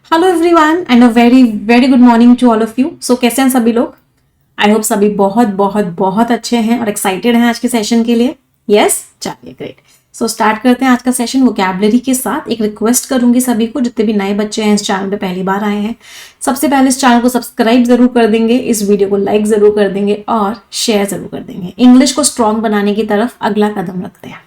Hello everyone and a very very good morning to all of you. So कैसे हैं सभी लोग? I hope सभी बहुत बहुत बहुत अच्छे हैं और एक्साइटेड हैं आज के सेशन के लिए। यस, चलिए ग्रेट। सो स्टार्ट करते हैं आज का सेशन वोकैबुलरी के साथ। एक रिक्वेस्ट करूंगी सभी को, जितने भी नए बच्चे हैं इस चैनल पे पहली बार आए हैं, सबसे पहले इस चैनल को सब्सक्राइब जरूर कर देंगे, इस वीडियो को लाइक जरूर कर देंगे और शेयर जरूर कर देंगे। इंग्लिश को स्ट्रॉन्ग बनाने की तरफ अगला कदम रखते हैं।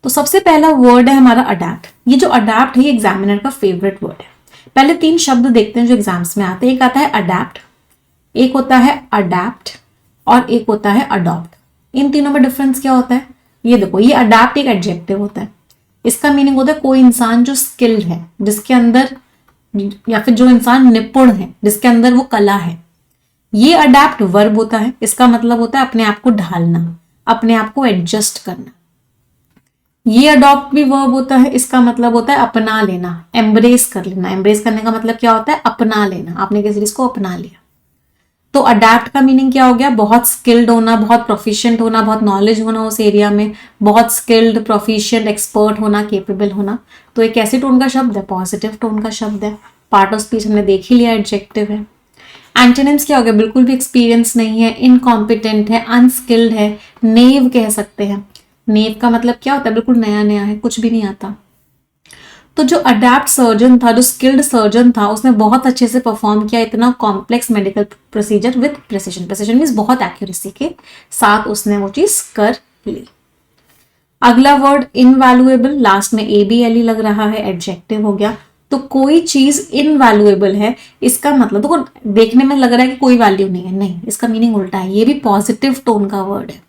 तो सबसे पहला वर्ड है हमारा अडैप्ट। ये जो अडैप्ट है ये एग्जामिनर का फेवरेट वर्ड है। पहले तीन शब्द देखते हैं जो एग्जाम्स में आते हैं। एक आता है अडैप्ट, एक होता है अडैप्ट और एक होता है अडॉप्ट। इन तीनों में डिफरेंस क्या होता है? ये देखो, ये अडैप्ट एक एडजेक्टिव होता है। इसका मीनिंग होता है कोई इंसान जो स्किल्ड है, जिसके अंदर, या फिर जो इंसान निपुण है, जिसके अंदर वो कला है। ये अडैप्ट वर्ब होता है। इसका मतलब होता है अपने आप को ढालना, अपने आप को एडजस्ट करना। ये अडॉप्ट भी वर्ब होता है। इसका मतलब होता है अपना लेना, एम्ब्रेस कर लेना। एम्ब्रेस करने का मतलब क्या होता है? अपना लेना। आपने किसी चीज को अपना लिया। तो अडैप्ट का मीनिंग क्या हो गया? बहुत स्किल्ड होना, बहुत प्रोफिशिएंट होना, बहुत नॉलेज होना उस एरिया में, बहुत स्किल्ड, प्रोफिशिएंट, एक्सपर्ट होना, केपेबल होना। तो एक ऐसी टोन का शब्द है, पॉजिटिव टोन का शब्द है। पार्ट ऑफ स्पीच हमने देख ही लिया, एडजेक्टिव है। एंटोनिम्स क्या हो गया? बिल्कुल भी एक्सपीरियंस नहीं है, इनकॉम्पिटेंट है, अनस्किल्ड है, नेव कह सकते हैं। नेव का मतलब क्या होता है? बिल्कुल नया नया है, कुछ भी नहीं आता। तो जो अडैप्ट सर्जन था, जो स्किल्ड सर्जन था, उसने बहुत अच्छे से परफॉर्म किया इतना complex medical procedure with precision. Precision means बहुत एक्यूरेसी के साथ उसने वो चीज कर ली। अगला वर्ड इनवैल्यूएबल, लास्ट में ABLE लग रहा है, एडजेक्टिव हो गया। तो कोई चीज इनवैल्यूएबल है, इसका मतलब देखो, देखने में लग रहा है कि कोई वैल्यू नहीं है, नहीं, इसका मीनिंग उल्टा है। ये भी पॉजिटिव टोन का वर्ड है।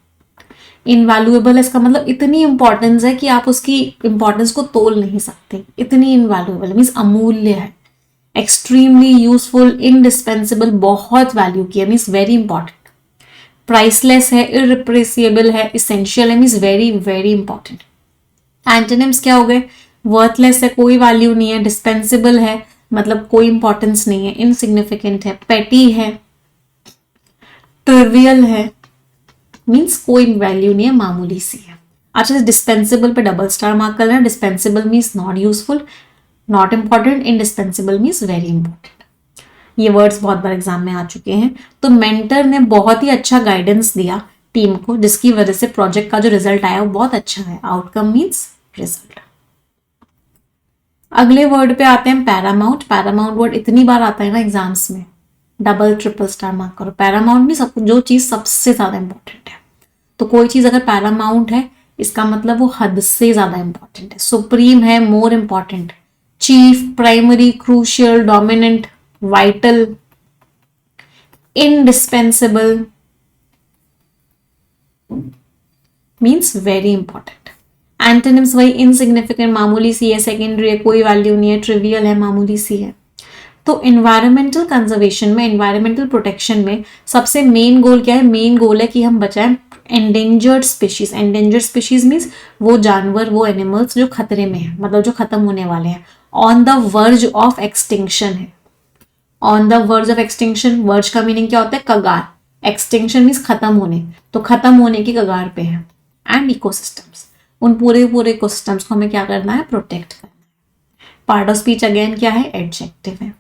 इनवैल्यूएबल है, इसका मतलब इतनी इंपॉर्टेंस है कि आप उसकी इंपॉर्टेंस को तोल नहीं सकते। इतनी इनवैल्यूएबल मीन्स अमूल्य है, एक्सट्रीमली यूजफुल, इंडिस्पेंसिबल, बहुत वैल्यू की है, मीन्स वेरी इंपॉर्टेंट। प्राइसलेस है, इररिप्लेसेबल है, इसेंशियल है, means very very important. Antonyms क्या हो गए? वर्थलेस है, कोई वैल्यू नहीं है, डिस्पेंसिबल है, मतलब कोई इंपॉर्टेंस नहीं है, इनसिग्निफिकेंट है, पेटी है, ट्रिवियल है, मीन्स कोई वैल्यू नहीं है, मामूली सी है। अच्छा, डिस्पेंसिबल पे डबल स्टार मार्क कर लेना। Dispensable means not useful, not important, indispensable means very important. ये वर्ड्स बहुत बार एग्जाम में आ चुके हैं। तो मेंटर ने बहुत ही अच्छा गाइडेंस दिया टीम को, जिसकी वजह से प्रोजेक्ट का जो रिजल्ट आया वो बहुत अच्छा है। Outcome means result. अगले वर्ड पे आते हैं पैरामाउंट। पैरामाउंट वर्ड इतनी बार आता है ना एग्जाम्स में, डबल ट्रिपल स्टार मार्क करो। पैरामाउंट में सब, जो चीज सबसे ज्यादा इंपॉर्टेंट है। तो कोई चीज अगर पैरामाउंट है, इसका मतलब वो हद से ज्यादा इंपॉर्टेंट है, सुप्रीम है, more important, chief, primary, crucial, dominant, vital, indispensable, means very important. Antonyms वही इनसिग्निफिकेंट, मामूली सी है, सेकेंडरी है, कोई वैल्यू नहीं है, ट्रिवियल है, मामूली सी है। तो इन्वायरमेंटल कंजर्वेशन में, इन्वायरमेंटल प्रोटेक्शन में सबसे मेन गोल क्या है? मेन गोल है कि हम बचाएं endangered species. Endangered species means वो जानवर, वो एनिमल्स जो खतरे में है, मतलब जो खत्म होने वाले हैं, on the verge of extinction है। On the verge of extinction, verge का मीनिंग क्या होता है? कगार। एक्सटिंक्शन मीन्स खत्म होने, तो खत्म होने की कगार पे है। एंड इकोसिस्टम्स, उन पूरे पूरे इकोसिस्टम्स को हमें क्या करना है? प्रोटेक्ट करना है। पार्ट ऑफ स्पीच अगेन क्या है? एडजेक्टिव है।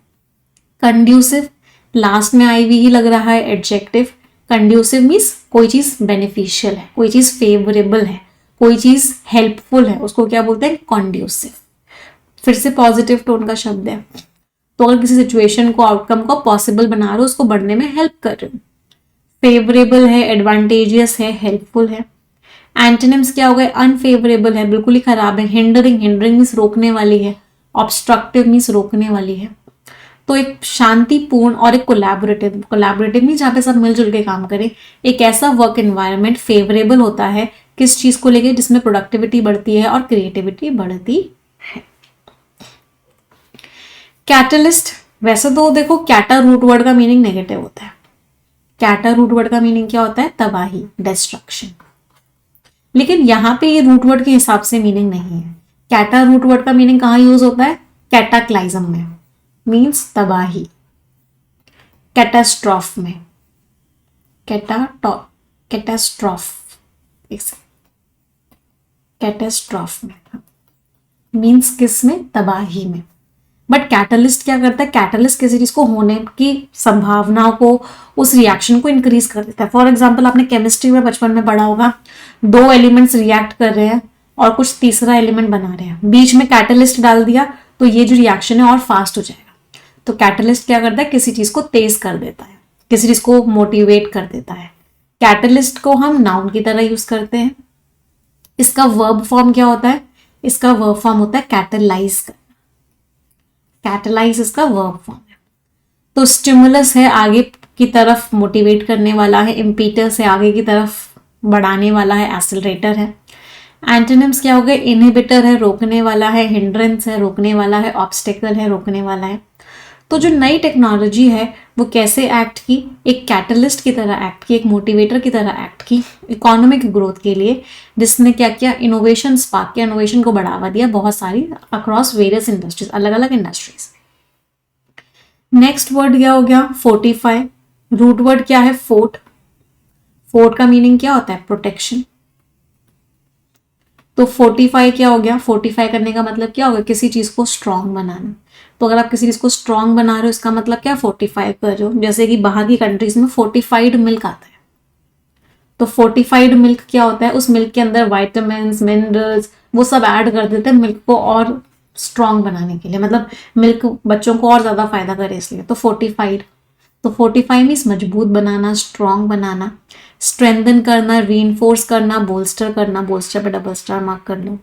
कंड्यूसिव, लास्ट में आई हुई ही लग रहा है, एडजेक्टिव। कंड्यूसिव मीन्स कोई चीज बेनिफिशियल है, कोई चीज फेवरेबल है, कोई चीज हेल्पफुल है, उसको क्या बोलते हैं? कंड्यूसिव। फिर से पॉजिटिव टोन का शब्द है। तो अगर किसी सिचुएशन को, आउटकम को पॉसिबल बना रहे हो, उसको बढ़ने में हेल्प कर रहे हो। फेवरेबल है, एडवांटेजियस है, हेल्पफुल है। एंटोनिम्स क्या हो गए? अनफेवरेबल है, बिल्कुल ही खराब है, हिंडरिंग, हिंडरिंग मीन्स रोकने वाली है, ऑब्स्ट्रक्टिव मीन्स रोकने वाली है। तो एक शांतिपूर्ण और एक कोलैबोरेटिव, कोलैबोरेटिव मीन्स जहाँ पे सब मिलजुल के काम करें, एक ऐसा वर्क एनवायरनमेंट फेवरेबल होता है किस चीज को लेके? जिसमें प्रोडक्टिविटी बढ़ती है और क्रिएटिविटी बढ़ती है। कैटलिस्ट, वैसे तो देखो कैटा रूट वर्ड का मीनिंग नेगेटिव होता है। कैटा रूट वर्ड का मीनिंग क्या होता है? तबाही, डिस्ट्रक्शन। लेकिन यहाँ पे ये रूट वर्ड के हिसाब से मीनिंग नहीं है। कैटा रूट वर्ड का मीनिंग कहाँ यूज होता है? कैटाक्लाइज्म में, मीन्स तबाही। कैटास्ट्रॉफ में, कैटास्ट्रॉफ, कैटास्ट्रॉफ में मीन्स किस में? तबाही में। बट कैटलिस्ट क्या करता है, कैटलिस्ट किसी चीज को होने की संभावनाओं को, उस रिएक्शन को इंक्रीज कर देता है। फॉर एग्जाम्पल आपने केमिस्ट्री में बचपन में पढ़ा होगा, दो एलिमेंट्स रिएक्ट कर रहे हैं और कुछ तीसरा एलिमेंट बना रहे हैं, बीच में कैटलिस्ट डाल दिया तो ये जो रिएक्शन है और फास्ट हो जाएगा। तो कैटलिस्ट क्या करता है, किसी चीज को तेज कर देता है, किसी चीज को मोटिवेट कर देता है। कैटलिस्ट को हम नाउन की तरह यूज करते हैं। इसका वर्ब फॉर्म क्या होता है, इसका वर्ब फॉर्म होता है कैटलाइज करना। कैटलाइज इसका वर्ब फॉर्म है। तो स्टिमुलस है आगे की तरफ मोटिवेट करने वाला है, इम्पीटस है आगे की तरफ बढ़ाने वाला है, एक्सेलरेटर है। एंटोनिम्स क्या हो गए, इनहिबिटर है रोकने वाला है, हिंड्रेंस है रोकने वाला है, ऑब्स्टेकल है रोकने वाला है। तो जो नई टेक्नोलॉजी है वो कैसे एक्ट की, एक कैटलिस्ट की तरह एक्ट की, एक मोटिवेटर की तरह एक्ट की इकोनॉमिक ग्रोथ के लिए, जिसने क्या किया, इनोवेशन स्पार्क किया, इनोवेशन को बढ़ावा दिया बहुत सारी अक्रॉस वेरियस इंडस्ट्रीज, अलग अलग इंडस्ट्रीज। नेक्स्ट वर्ड क्या हो गया, फोर्टिफाई। रूट वर्ड क्या है, फोर्ट। फोर्ट का मीनिंग क्या होता है, प्रोटेक्शन। तो फोर्टिफाई क्या हो गया, फोर्टिफाई करने का मतलब क्या होगा, किसी चीज को स्ट्रांग बनाना। तो अगर आप किसी चीज को स्ट्रांग बना रहे हो इसका मतलब क्या, फोर्टिफाई कर रहे हो। जैसे कि बाहर की कंट्रीज में फोर्टिफाइड मिल्क आता है, तो फोर्टिफाइड मिल्क क्या होता है, उस मिल्क के अंदर वाइटामिन मिनरल्स वो सब ऐड कर देते हैं मिल्क को और स्ट्रांग बनाने के लिए, मतलब मिल्क बच्चों को और ज्यादा फायदा करे इसलिए। तो फोर्टिफाइड, तो फोर्टिफाई मीन्स मजबूत बनाना, स्ट्रांग बनाना, स्ट्रेंथन करना, रीइंफोर्स करना, बोल्स्टर करना। बोल्स्टर पे डबल स्टार मार्क कर लो।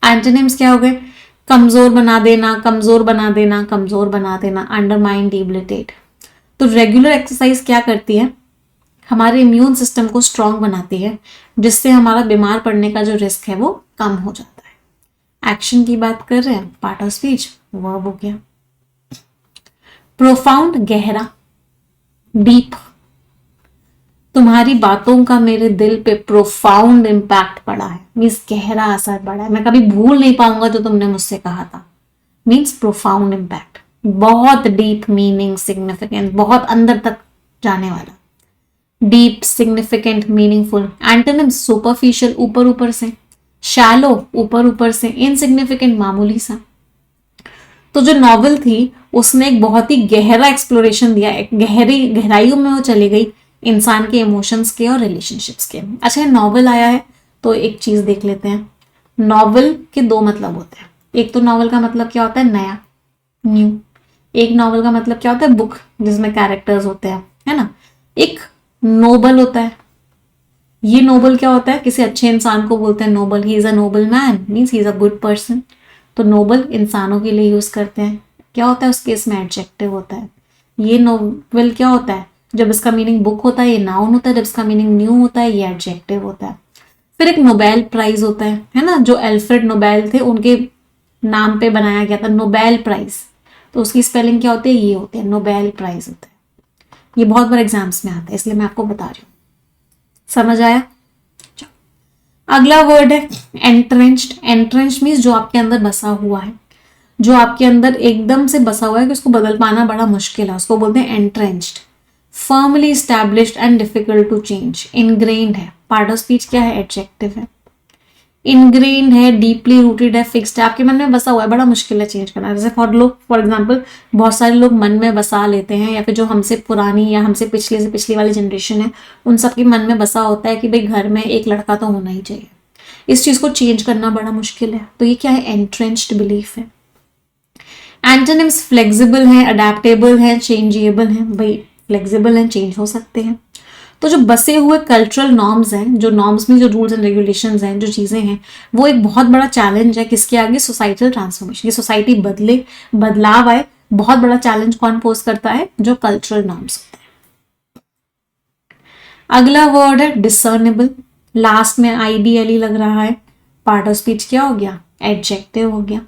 एंटोनिम्स क्या हो गए, कमजोर बना देना, कमजोर बना देना, कमजोर बना देना, अंडरमाइन, डिबिलिटेट। तो रेगुलर एक्सरसाइज क्या करती है, हमारे इम्यून सिस्टम को स्ट्रांग बनाती है, जिससे हमारा बीमार पड़ने का जो रिस्क है वो कम हो जाता है। एक्शन की बात कर रहे हैं, पार्ट ऑफ स्पीच वर्ब हो गया। प्रोफाउंड, गहरा, डीप। तुम्हारी बातों का मेरे दिल पे प्रोफाउंड इम्पैक्ट पड़ा है, मीन्स गहरा असर पड़ा है, मैं कभी भूल नहीं पाऊंगा जो तुमने मुझसे कहा था, मीन्स प्रोफाउंड इम्पैक्ट, बहुत डीप मीनिंग, सिग्निफिकेंट, बहुत अंदर तक जाने वाला, deep, significant, meaningful. Antonyms superficial, ऊपर ऊपर से, शैलो, ऊपर ऊपर से, इनसिग्निफिकेंट, मामूली सा। तो जो नॉवेल थी उसने एक बहुत ही गहरा एक्सप्लोरेशन दिया, एक गहराइयों में वो चली गई इंसान के इमोशंस के और रिलेशनशिप्स के। अच्छा, नॉवेल आया है तो एक चीज देख लेते हैं, नॉवेल के दो मतलब होते हैं। एक तो नॉवेल का मतलब क्या होता है, नया, न्यू। एक नॉवेल का मतलब क्या होता है, बुक जिसमें कैरेक्टर्स होते हैं, है ना। एक नोबल होता है, ये नोबल क्या होता है, किसी अच्छे इंसान को बोलते हैं noble, he is a noble man, means he is a good person. तो नोबल इंसानों के लिए यूज करते हैं, क्या होता है उस केस में एडजेक्टिव होता है। ये नोवेल क्या होता है, जब इसका मीनिंग बुक होता है ये नाउन होता है, जब इसका मीनिंग न्यू होता है ये एडजेक्टिव होता है। फिर एक नोबेल प्राइज होता है ना, जो एल्फ्रेड नोबेल थे उनके नाम पे बनाया गया था नोबेल प्राइज, तो उसकी स्पेलिंग क्या होती है, ये होती है, नोबेल प्राइज होता है। ये बहुत बार एग्जाम्स में आता है इसलिए मैं आपको बता रही हूँ, समझ आया। अगला वर्ड है एंट्रेंच्ड। एंट्रेंच्ड मीन्स जो आपके अंदर बसा हुआ है, जो आपके अंदर एकदम से बसा हुआ है कि उसको बदल पाना बड़ा मुश्किल है, उसको बोलते हैं entrenched. Firmly established and difficult to change. Ingrained है, पार्ट ऑफ स्पीच क्या है, एडजेक्टिव है। इनग्रेन्ड है, डीपली रूटेड है, फिक्स्ड है, आपके मन में बसा हुआ है, बड़ा मुश्किल है चेंज करना। जैसे फॉर एग्जाम्पल बहुत सारे लोग मन में बसा लेते हैं, या फिर जो हमसे पुरानी या हमसे पिछले से पिछली वाली जनरेशन है उन सबके मन में बसा होता है कि भाई घर में एक लड़का तो होना ही चाहिए। इस चीज को चेंज करना बड़ा मुश्किल है, तो ये क्या है, एंट्रेंच्ड बिलीफ है। एंटोनिम्स फ्लेक्सिबल है, अडेप्टेबल है, चेंजेबल है। भाई फ्लेक्सिबल है, चेंज हो सकते हैं। तो जो बसे हुए कल्चरल नॉर्म्स हैं, जो नॉर्म्स में जो रूल्स एंड रेगुलेशंस हैं, जो चीजें हैं, वो एक बहुत बड़ा चैलेंज है किसके आगे, सोसाइटल ट्रांसफॉर्मेशन। ये सोसाइटी बदले, बदलाव आए, बहुत बड़ा चैलेंज कौन पोज करता है, जो कल्चरल नॉर्म्स होते हैं। अगला वर्ड है डिसर्नेबल, लास्ट में IBLE लग रहा है, पार्ट ऑफ स्पीच क्या हो गया, एडजेक्टिव हो गया।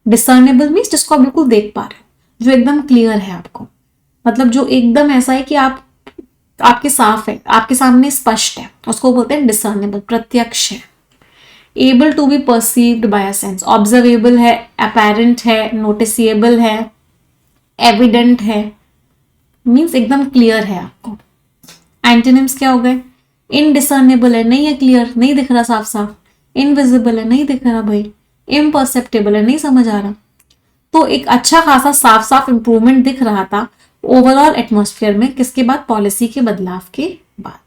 डिसर्नेबल मीन्स जिसको आप बिल्कुल देख पा रहे हो, जो एकदम क्लियर है आपको, मतलब जो एकदम ऐसा है कि आपके साफ है, आपके सामने स्पष्ट है, उसको बोलते हैं डिसर्नेबल, प्रत्यक्ष है। Able to be perceived by a sense, observable है, अपेरेंट है, नोटिसेबल है, एविडेंट है, मीन्स एकदम क्लियर है आपको। एंटोनिम्स क्या हो गए, इनडिसर्नेबल है, नहीं है क्लियर, नहीं दिख रहा साफ साफ। इनविजिबल है, नहीं दिख रहा भाई। इम्परसेप्टेबल है, नहीं समझ आ रहा। तो एक अच्छा खासा साफ साफ इंप्रूवमेंट दिख रहा था ओवरऑल एटमॉस्फेयर में। किसके बाद? पॉलिसी के बदलाव के बाद।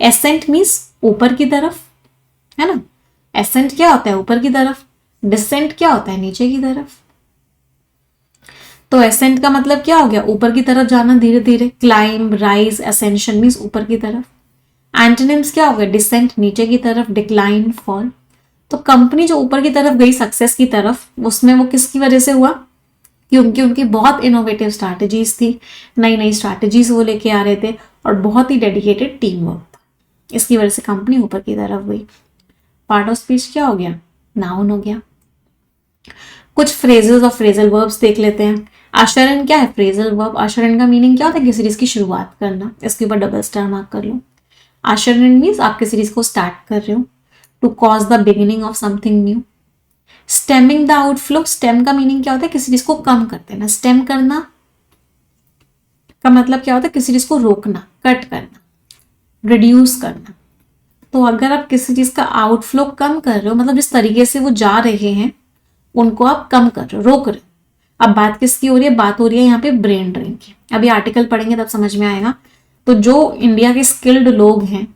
एसेंट मीन्स ऊपर की तरफ, है ना। एसेंट क्या होता है? ऊपर की तरफ। डिसेंट क्या होता है? नीचे की तरफ। तो एसेंट का मतलब क्या हो गया? ऊपर की तरफ जाना धीरे धीरे। क्लाइंब, राइज, असेंशन मीन्स ऊपर की तरफ। एंटोनिम्स क्या हो गया? डिसेंट नीचे की तरफ, डिक्लाइन, फॉल। तो कंपनी जो ऊपर की तरफ गई सक्सेस की तरफ, उसमें वो किसकी वजह से हुआ? क्योंकि उनकी बहुत इनोवेटिव स्ट्रैटेजीज थी, नई नई स्ट्रैटेजीज वो लेके आ रहे थे और बहुत ही डेडिकेटेड टीम वर्क था। इसकी वजह से कंपनी ऊपर की तरफ गई। पार्ट ऑफ स्पीच क्या हो गया? नाउन हो गया। कुछ फ्रेजेस और फ्रेजल वर्ब्स देख लेते हैं। आशरण क्या है? Phrasal verb. आशरण का मीनिंग क्या होता है? किसी चीज की शुरुआत करना। इसके ऊपर डबल स्टार मार्क कर लो। आशरण मीन्स आप किसी चीज को स्टार्ट कर रहे हो। To cause the beginning of something new. Stemming the outflow. Stem का मीनिंग क्या होता है? किसी चीज को कम कर देना। स्टेम करना का मतलब क्या होता है? किसी चीज को रोकना, कट करना, रिड्यूस करना। तो अगर आप किसी चीज का आउटफ्लो कम कर रहे हो, मतलब जिस तरीके से वो जा रहे हैं उनको आप कम कर रहे हो, रोक रहे हो। अब बात किसकी हो रही है? बात हो रही है यहाँ पे ब्रेन ड्रेन की। अभी आर्टिकल पढ़ेंगे तब समझ में आएगा। तो जो इंडिया के स्किल्ड लोग हैं,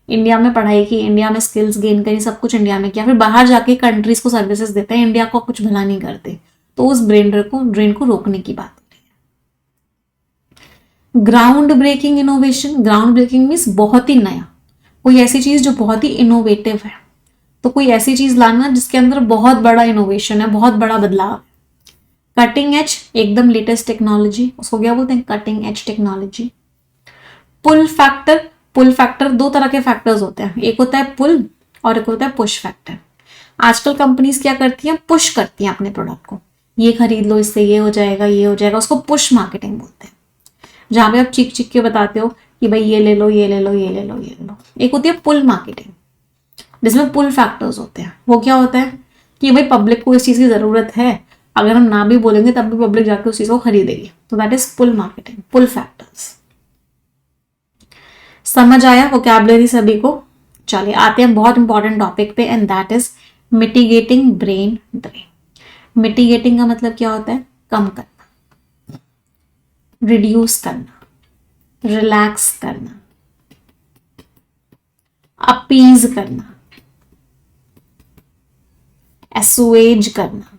इंडिया में पढ़ाई की, इंडिया में स्किल्स गेन करी, सब कुछ इंडिया में किया, फिर बाहर जाके कंट्रीज को सर्विसेज देते हैं, इंडिया को कुछ भला नहीं करते, तो उस ड्रेन को रोकने की बात हो रही है। Ground breaking innovation. Ground breaking means बहुत ही नया, कोई ऐसी चीज जो बहुत ही इनोवेटिव है। तो कोई ऐसी चीज लाना जिसके अंदर बहुत बड़ा इनोवेशन है, बहुत बड़ा बदलाव। कटिंग एज, एकदम लेटेस्ट टेक्नोलॉजी, उसको क्या बोलते हैं? Cutting edge technology. Pull factor. Pull factor, दो तरह के फैक्टर्स होते हैं, एक होता है पुल और एक होता है पुश फैक्टर। आजकल कंपनीज क्या करती हैं? पुश करती हैं अपने प्रोडक्ट को, ये खरीद लो, इससे ये हो जाएगा, ये हो जाएगा। उसको पुश मार्केटिंग बोलते हैं, जहां पे आप चीख चीख के बताते हो कि भाई ये ले लो, ये ले लो, ये ले लो, ये ले लो। एक होती है पुल मार्केटिंग, जिसमें पुल फैक्टर्स होते हैं। वो क्या होता है कि भाई पब्लिक को इस चीज की जरूरत है, अगर हम ना भी बोलेंगे तब भी पब्लिक जाके उस चीज को खरीदेगी। तो that is pull marketing, pull factors. समझ आया वोकैबुलरी सभी को? चलिए आते हैं बहुत इंपॉर्टेंट टॉपिक पे, and that is mitigating brain drain. Mitigating का मतलब क्या होता है? कम करना, रिड्यूस करना, रिलैक्स करना, अपीज करना, एसुएज करना।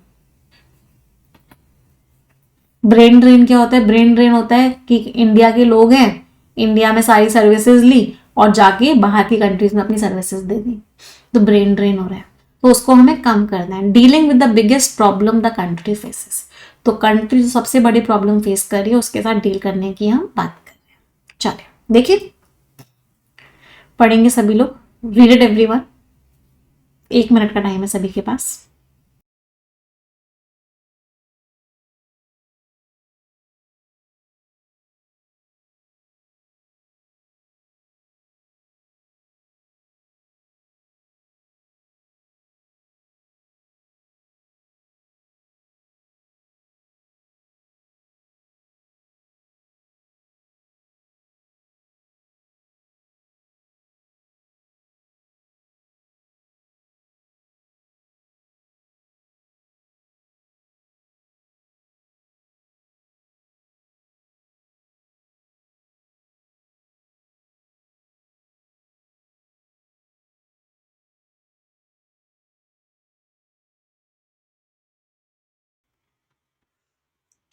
ब्रेन ड्रेन क्या होता है? ब्रेन ड्रेन होता है कि इंडिया के लोग हैं, इंडिया में सारी सर्विसेज ली और जाके बाहर की कंट्रीज में अपनी सर्विसेज दे दी, तो ब्रेन ड्रेन हो रहा है। तो उसको हमें कम करना है। Dealing with the biggest problem the country faces. तो कंट्री जो सबसे बड़ी प्रॉब्लम फेस कर रही है उसके साथ डील करने की हम बात कर रहे हैं। चलिए देखिए, पढ़ेंगे सभी लोग। Read it everyone. 1 मिनट का टाइम है सभी के पास।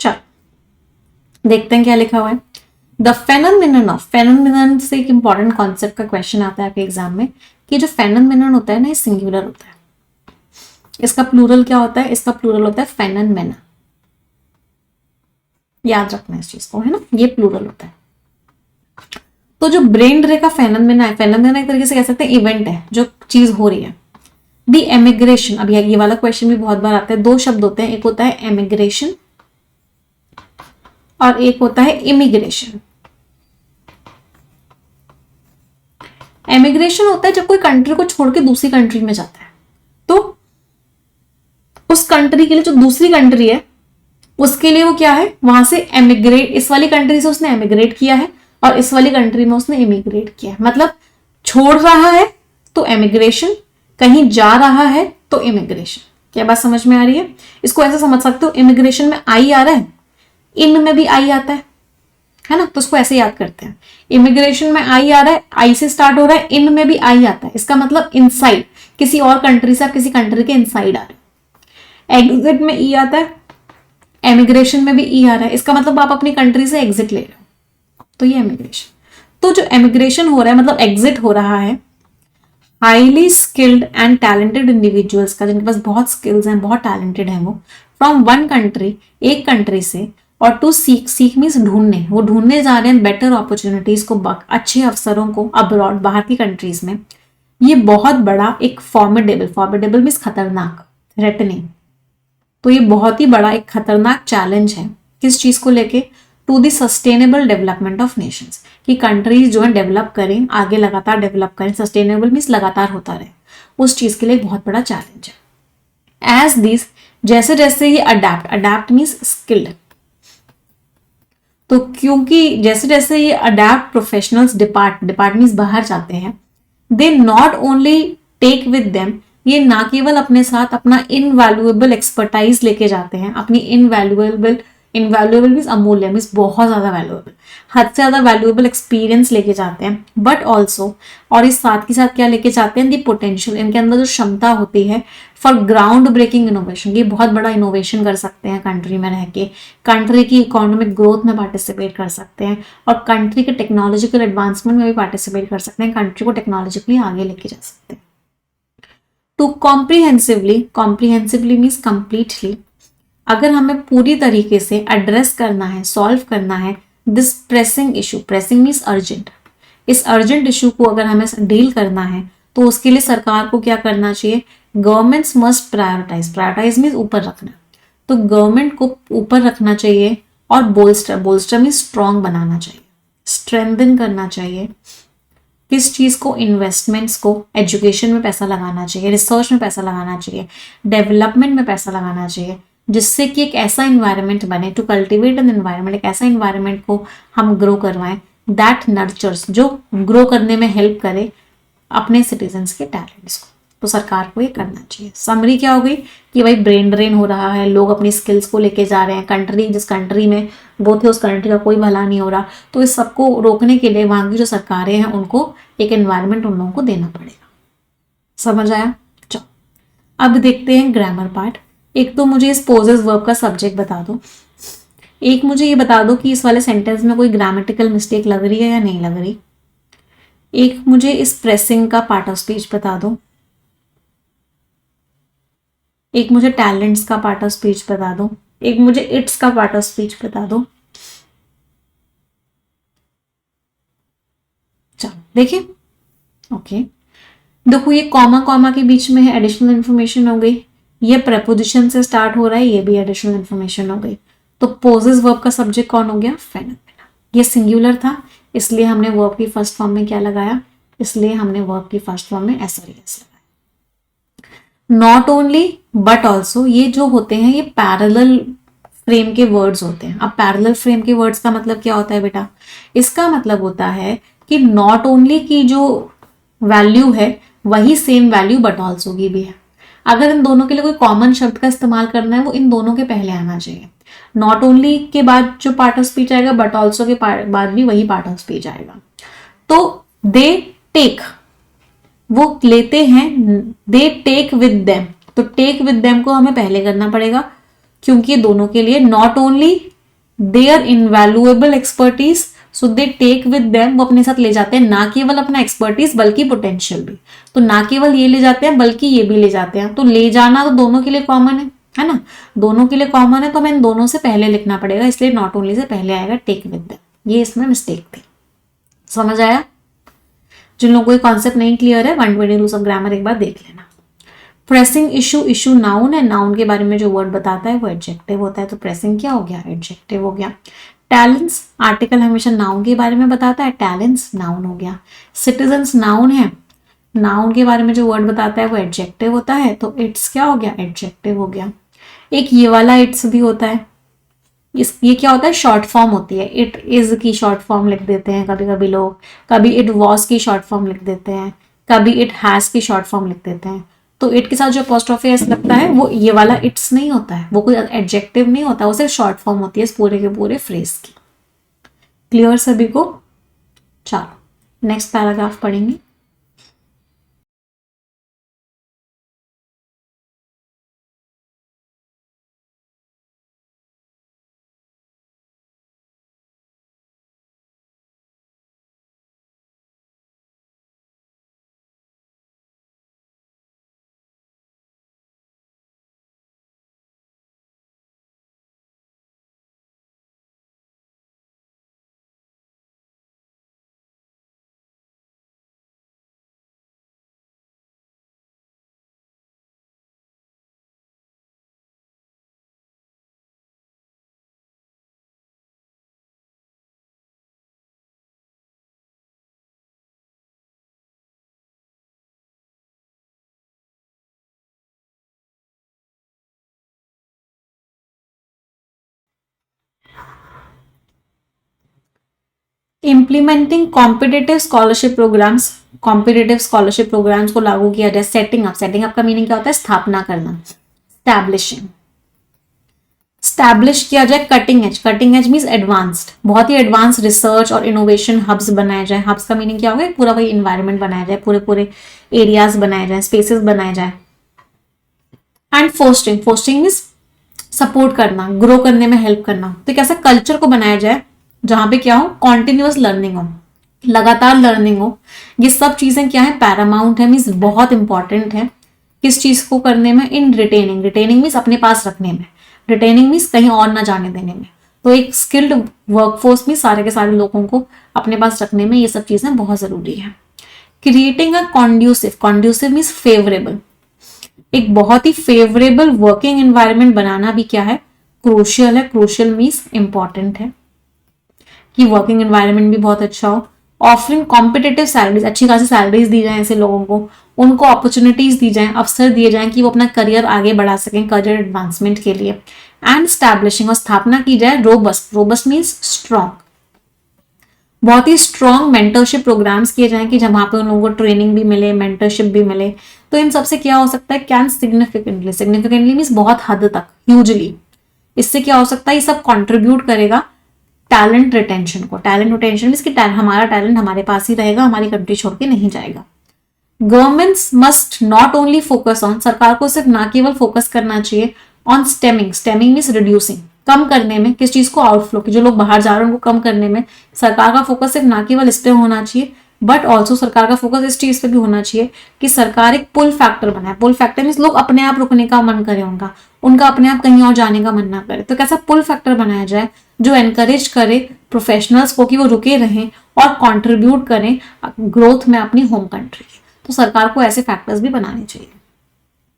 चलो देखते हैं क्या लिखा हुआ है। द फेनोमेनन ऑफ, फेनोमेनन से एक इंपॉर्टेंट कॉन्सेप्ट का क्वेश्चन आता है आपके एग्जाम में कि जो फेनोमेनन होता है ना, ये सिंगुलर होता है। इसका प्लूरल क्या होता है? इसका प्लूरल होता है फेनोमेना। याद रखना इस चीज को, है ना, ये प्लूरल होता है। तो जो ब्रेन ड्रेन का फेनोमेना है, फेनोमेना एक तरीके से कह सकते हैं इवेंट है, जो चीज हो रही है। दी एमिग्रेशन, अब ये वाला क्वेश्चन भी बहुत बार आता है। 2 शब्द होते हैं, एक होता है एमिग्रेशन और एक होता है इमिग्रेशन। एमिग्रेशन होता है जब कोई कंट्री को छोड़ के दूसरी कंट्री में जाता है, तो उस कंट्री के लिए, जो दूसरी कंट्री है उसके लिए वो क्या है, वहां से एमिग्रेट, इस वाली कंट्री से उसने एमिग्रेट किया है और इस वाली कंट्री में उसने इमिग्रेट किया है। मतलब छोड़ रहा है तो एमिग्रेशन, कहीं जा रहा है तो इमिग्रेशन। क्या बात समझ में आ रही है? इसको ऐसे समझ सकते हो, इमिग्रेशन में आई आ रहा है, इन में भी आई आता है ना, तो उसको ऐसे याद करते हैं। इमिग्रेशन में आई आ रहा है, आई से स्टार्ट हो रहा है, इन में भी आई आता है, इसका मतलब इनसाइड, किसी और कंट्री से आप किसी कंट्री के इनसाइड आ रहे हैं। एग्जिट में ई आता है, एमिग्रेशन में भी ई आ रहा है, इसका मतलब आप अपनी कंट्री से एग्जिट ले रहे हो, तो ये एमिग्रेशन। तो जो एमिग्रेशन हो रहा है मतलब एग्जिट हो रहा है highly skilled and talented individuals का, जिनके पास बहुत स्किल्स हैं, बहुत टैलेंटेड हैं, वो फ्रॉम वन कंट्री, एक कंट्री से, और टू सीख, सीख मीन्स ढूंढने, वो ढूंढने जा रहे हैं बेटर अपॉर्चुनिटीज को, अच्छे अवसरों को अब्रॉड, बाहर की कंट्रीज में। ये बहुत बड़ा एक फॉर्मिडेबल, फॉर्मिडेबल मीन्स खतरनाक, थ्रेटनिंग, तो ये बहुत ही बड़ा एक खतरनाक चैलेंज है किस चीज को लेके, to the sustainable development of nations, कि कंट्रीज जो है डेवलप करें, आगे लगातार डेवलप करें, सस्टेनेबल मीन्स लगातार होता रहे, उस चीज के लिए बहुत बड़ा चैलेंज है। एज दिस, जैसे जैसे ये अडेप्ट, अडेप्ट मीन्स स्किल्ड, तो क्योंकि जैसे जैसे ये अडेप्ट प्रोफेशनल्स डिपार्ट मीन्स बाहर जाते हैं, they not only take with them, ये ना केवल अपने साथ अपना इनवैल्यूएबल एक्सपर्टाइज लेके जाते हैं, अपनी इनवैल्यूएबल मीन्स अमूल्य, मीन्स बहुत ज्यादा वैल्यूएबल, हद से ज्यादा वैल्यूएबल एक्सपीरियंस लेके जाते हैं, बट ऑल्सो, और इस साथ के साथ क्या लेके जाते हैं, दी पोटेंशियल, इनके अंदर जो क्षमता होती है फॉर ग्राउंड ब्रेकिंग इनोवेशन, ये बहुत बड़ा इनोवेशन कर सकते हैं कंट्री में रह के, कंट्री की इकोनॉमिक ग्रोथ में पार्टिसिपेट कर सकते हैं, और कंट्री के टेक्नोलॉजिकल एडवांसमेंट में भी पार्टिसिपेट कर सकते हैं, कंट्री को टेक्नोलॉजिकली आगे लेके जा सकते हैं। टू कॉम्प्रीहेंसिवली मीन्स कंप्लीटली, अगर हमें पूरी तरीके से एड्रेस करना है, सॉल्व करना है this pressing issue, pressing means urgent, इस अर्जेंट इशू को अगर हमें डील करना है, तो उसके लिए सरकार को क्या करना चाहिए, governments must prioritise, prioritise means ऊपर रखना, तो गवर्नमेंट को ऊपर रखना चाहिए, और बोल्स्टर मीन्स स्ट्रॉन्ग बनाना चाहिए, स्ट्रेंथन करना चाहिए, किस चीज को, इन्वेस्टमेंट्स को, एजुकेशन में पैसा लगाना चाहिए, रिसर्च में पैसा लगाना चाहिए, डेवलपमेंट में पैसा लगाना चाहिए, जिससे कि एक ऐसा इन्वायरमेंट बने, टू कल्टिवेट एन इन्वायरमेंट, एक ऐसा इन्वायरमेंट को हम ग्रो करवाएं दैट नर्चर्स, जो ग्रो करने में हेल्प करे अपने सिटीजन्स के टैलेंट्स को, तो सरकार को ये करना चाहिए। समरी क्या हो गई कि भाई ब्रेन ड्रेन हो रहा है, लोग अपनी स्किल्स को लेके जा रहे हैं, कंट्री जिस कंट्री में वो थे उस कंट्री का कोई भला नहीं हो रहा, तो इस सबको रोकने के लिए वहां की जो सरकारें हैं उनको एक एनवायरनमेंट उन लोगों को देना पड़ेगा। समझ आया? चलो अब देखते हैं ग्रामर पार्ट। एक तो मुझे इस पोजेस वर्ब का सब्जेक्ट बता दो, एक मुझे ये बता दो कि इस वाले सेंटेंस में कोई ग्रामेटिकल मिस्टेक लग रही है या नहीं लग रही, एक मुझे इस प्रेसिंग का पार्ट ऑफ स्पीच बता दो, एक मुझे टैलेंट्स का पार्ट ऑफ स्पीच बता दो, एक मुझे इट्स का पार्ट ऑफ स्पीच बता दो। चलो देखिए, ओके देखो ये कॉमा कॉमा के बीच में है, एडिशनल इंफॉर्मेशन हो गई, ये प्रेपोजिशन से स्टार्ट हो रहा है, ये भी एडिशनल इंफॉर्मेशन हो गई। तो पोजेस वर्ब का सब्जेक्ट कौन हो गया? फेनोमेना। ये सिंगुलर था इसलिए हमने वर्ब की फर्स्ट फॉर्म में क्या लगाया, इसलिए हमने वर्ब की फर्स्ट फॉर्म में एसआरएस लगाया। नॉट ओनली बट ऑल्सो, ये जो होते हैं ये पैरेलल फ्रेम के वर्ड्स होते हैं। अब पैरेलल फ्रेम के वर्ड्स का मतलब क्या होता है बेटा? इसका मतलब होता है कि नॉट ओनली की जो वैल्यू है वही सेम वैल्यू बट ऑल्सो की भी है। अगर इन दोनों के लिए कोई कॉमन शब्द का इस्तेमाल करना है वो इन दोनों के पहले आना चाहिए। नॉट ओनली के बाद जो पार्ट ऑफ स्पीच आएगा बट ऑल्सो के बाद भी वही पार्ट ऑफ स्पीच आएगा। तो दे टेक, वो लेते हैं, दे टेक विद देम, तो टेक विद देम को हमें पहले करना पड़ेगा क्योंकि दोनों के लिए not only their invaluable expertise, so they take with them, वो अपने साथ ले जाते हैं ना केवल अपना एक्सपर्टीज बल्कि पोटेंशियल भी। तो ना केवल ये ले जाते हैं बल्कि ये भी ले जाते हैं। तो ले जाना तो दोनों के लिए कॉमन है ना, दोनों के लिए कॉमन है, तो हमें इन दोनों से पहले लिखना पड़ेगा, इसलिए नॉट ओनली से पहले आएगा टेक विद देम। ये इसमें मिस्टेक थी। समझ आया? जिन लोगों को ये कॉन्सेप्ट नहीं क्लियर है 120 रूल्स ऑफ ग्रामर एक बार देख लेना। प्रेसिंग इशू, इशू नाउन है, नाउन के बारे में जो वर्ड बताता है वो एडजेक्टिव होता है, तो प्रेसिंग क्या हो गया? एडजेक्टिव हो गया। टैलेंट्स, आर्टिकल हमेशा नाउन के बारे में बताता है, टैलेंट्स नाउन हो गया। सिटीजन्स नाउन है, नाउन के बारे में जो वर्ड बताता है वो एडजेक्टिव होता है, तो इट्स क्या हो गया? एडजेक्टिव हो गया। एक ये वाला इट्स भी होता है, ये क्या होता है? शॉर्ट फॉर्म होती है। इट इज की शॉर्ट फॉर्म लिख देते हैं कभी कभी लोग, कभी इट वॉज की शॉर्ट फॉर्म लिख देते हैं, कभी इट हैज की शॉर्ट फॉर्म लिख देते हैं। तो इट के साथ जो अपोस्ट्रोफी एस लगता है वो ये वाला इट्स नहीं होता है, वो कोई एडजेक्टिव नहीं होता, वो सिर्फ शॉर्ट फॉर्म होती है इस पूरे के पूरे फ्रेज की। क्लियर सभी को? चलो नेक्स्ट पैराग्राफ पढ़ेंगे। Implementing competitive scholarship programmes, competitive scholarship programmes को लागू किया जाए। सेटिंग अप, सेटिंग अप का मीनिंग क्या होता है? स्थापना करना। स्टैब्लिशिंग, स्टैब्लिश किया जाए cutting edge, cutting edge means advanced, बहुत ही एडवांस रिसर्च और इनोवेशन हब्स बनाए जाए। हब्स का मीनिंग क्या होगा? पूरा वही इन्वायरमेंट बनाया जाए, पूरे पूरे एरियाज बनाए जाए, स्पेसेस बनाए जाए। And fostering, fostering means support करना, ग्रो करने में हेल्प करना। तो एक ऐसा कल्चर को बनाया जाए जहां पे क्या हो? कॉन्टिन्यूअस लर्निंग हो, लगातार लर्निंग हो। ये सब चीजें क्या है? पैरामाउंट है, मीन्स बहुत इंपॉर्टेंट है। किस चीज को करने में? इन रिटेनिंग, रिटेनिंग मीन्स अपने पास रखने में, रिटेनिंग मीन्स कहीं और ना जाने देने में। तो एक स्किल्ड वर्कफोर्स में सारे के सारे लोगों को अपने पास रखने में ये सब चीजें बहुत जरूरी है। Creating a conducive, conducive means favourable, एक बहुत ही फेवरेबल वर्किंग एनवायरनमेंट बनाना भी क्या है? क्रूशियल है। क्रूशियल मीन्स इंपॉर्टेंट है कि वर्किंग एनवायरनमेंट भी बहुत अच्छा हो। ऑफरिंग कॉम्पिटेटिव सैलरीज, अच्छी खासी सैलरीज दी जाए ऐसे लोगों को, उनको अपॉर्चुनिटीज दी जाए, अवसर दिए जाए कि वो अपना करियर आगे बढ़ा सकें, करियर एडवांसमेंट के लिए। एंड स्टैब्लिशिंग, और स्थापना की जाए रोबस्ट, रोबस्ट मीन्स स्ट्रॉन्ग, बहुत ही स्ट्रॉन्ग मेंटरशिप प्रोग्राम्स किए जाएं कि जहां पे उन लोगों को ट्रेनिंग भी मिले, मेंटरशिप भी मिले। तो इन सबसे क्या हो सकता है? कैन सिग्निफिकेंटली, सिग्निफिकेंटली मीन्स बहुत हद तक, ह्यूजली। इससे क्या हो सकता है? ये सब कंट्रीब्यूट करेगा टैलेंट रिटेंशन को। टैलेंट रिटेंशन मीन्स कि हमारा टैलेंट हमारे पास ही रहेगा, हमारी कंट्री छोड़ के नहीं जाएगा। Governments must not only focus on, सरकार को सिर्फ ना केवल फोकस करना चाहिए on stemming, stemming means reducing, कम करने में। किस चीज को? आउटफ्लो, कि जो लोग बाहर जा रहे हैं उनको कम करने में सरकार का फोकस सिर्फ ना केवल इस पे होना चाहिए, बट ऑल्सो सरकार का फोकस इस चीज पे भी होना चाहिए कि सरकार एक पुल फैक्टर बनाए। पुल फैक्टर मीन्स लोग अपने आप रुकने का मन करे, उनका उनका अपने आप कहीं और जाने का मन ना करे। तो कैसा पुल फैक्टर बनाया जाए जो एनकरेज करे प्रोफेशनल्स को कि वो रुके रहें और कंट्रीब्यूट करें ग्रोथ में अपनी होम कंट्री। तो सरकार को ऐसे फैक्टर्स भी बनाने चाहिए।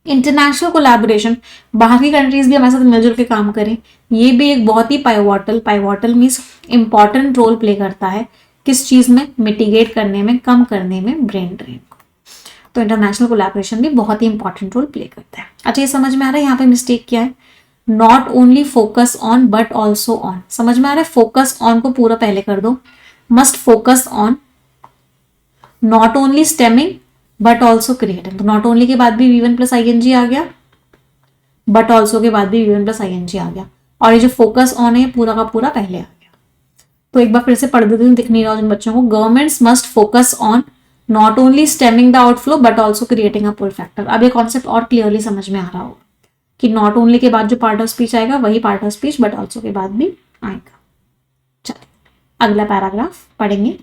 इंटरनेशनल कोलैबोरेशन, बाहर की कंट्रीज भी हमारे साथ मिलजुल के काम करें, ये भी एक बहुत ही pivotal, pivotal means important role play करता है। किस चीज में? मिटिगेट करने में, कम करने में ब्रेन ड्रेन को। तो इंटरनेशनल कोलैबोरेशन भी बहुत ही इंपॉर्टेंट रोल प्ले करता है। अच्छा, ये समझ में आ रहा है यहाँ पे मिस्टेक क्या है? Not only focus on but also on, समझ में आ रहा है? फोकस ऑन को पूरा पहले कर दो, must focus on, not only stemming but also creating. तो नॉट ओनली के बाद भी V one plus I N G आ गया, बट ऑल्सो के बाद भी V one plus I N G आ गया, और ये जो फोकस ऑन है पूरा का पूरा पहले आ गया। तो एक बार फिर से पढ़ देती हूँ, दिख नहीं रहा जिन बच्चों को। Governments must focus on not only stemming the outflow but also creating a pull factor. अब ये कॉन्सेप्ट और क्लियरली समझ में आ रहा होगा कि नॉट ओनली के बाद जो पार्ट ऑफ स्पीच आएगा वही part of speech but also के बाद भी आएगा। चलिए अगला पैराग्राफ पढ़ेंगे।